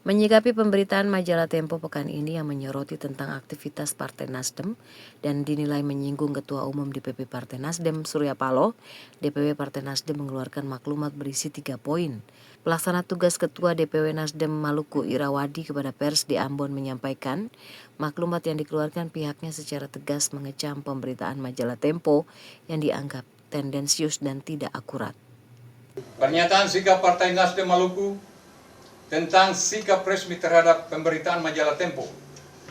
Menyikapi pemberitaan majalah Tempo pekan ini yang menyoroti tentang aktivitas Partai Nasdem dan dinilai menyinggung Ketua Umum DPP Partai Nasdem Surya Paloh, DPW Partai Nasdem mengeluarkan maklumat berisi 3 poin. Pelaksana tugas Ketua DPW Nasdem Maluku Irawadi kepada pers di Ambon menyampaikan, maklumat yang dikeluarkan pihaknya secara tegas mengecam pemberitaan majalah Tempo yang dianggap tendensius dan tidak akurat. Pernyataan sikap Partai Nasdem Maluku tentang sikap resmi terhadap pemberitaan majalah Tempo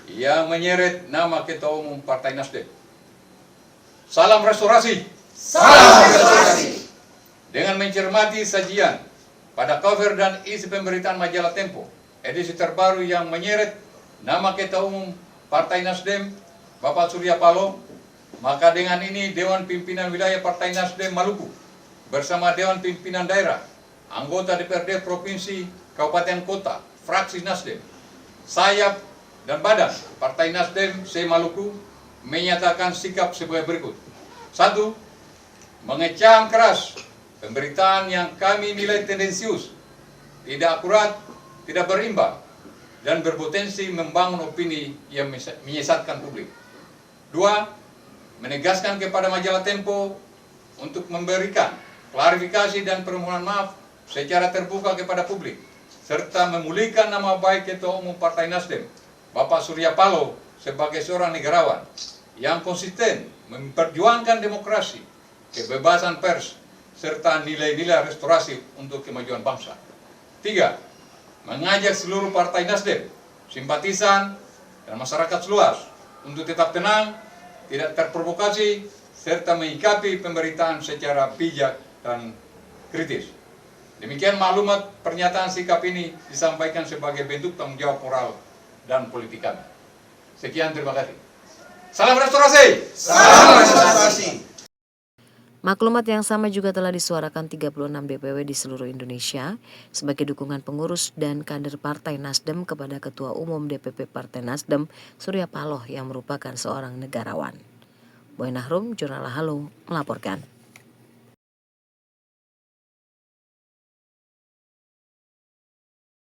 yang menyeret nama Ketua Umum Partai Nasdem. Salam restorasi. Salam restorasi. Dengan mencermati sajian pada cover dan isi pemberitaan majalah Tempo edisi terbaru yang menyeret nama Ketua Umum Partai Nasdem Bapak Surya Paloh, maka dengan ini Dewan Pimpinan Wilayah Partai Nasdem Maluku bersama Dewan Pimpinan Daerah, anggota DPRD Provinsi, Kabupaten Kota, fraksi Nasdem, sayap dan badan Partai Nasdem se-Maluku menyatakan sikap sebagai berikut. 1. Mengecam keras pemberitaan yang kami nilai tendensius, tidak akurat, tidak berimbang, dan berpotensi membangun opini yang menyesatkan publik. 2. Menegaskan kepada majalah Tempo untuk memberikan klarifikasi dan permohonan maaf secara terbuka kepada publik, serta memulihkan nama baik Ketua Umum Partai Nasdem, Bapak Surya Paloh, sebagai seorang negarawan yang konsisten memperjuangkan demokrasi, kebebasan pers, serta nilai-nilai restorasi untuk kemajuan bangsa. 3. Mengajak seluruh Partai Nasdem, simpatisan, dan masyarakat luas untuk tetap tenang, tidak terprovokasi, serta menyikapi pemberitaan secara bijak dan kritis. Demikian maklumat pernyataan sikap ini disampaikan sebagai bentuk tanggung jawab moral dan politik kami. Sekian, terima kasih. Salam restorasi! Salam restorasi! Maklumat yang sama juga telah disuarakan 36 DPW di seluruh Indonesia sebagai dukungan pengurus dan kader Partai Nasdem kepada Ketua Umum DPP Partai Nasdem Surya Paloh yang merupakan seorang negarawan. Boy Nahrum, Jurnal Halo, melaporkan.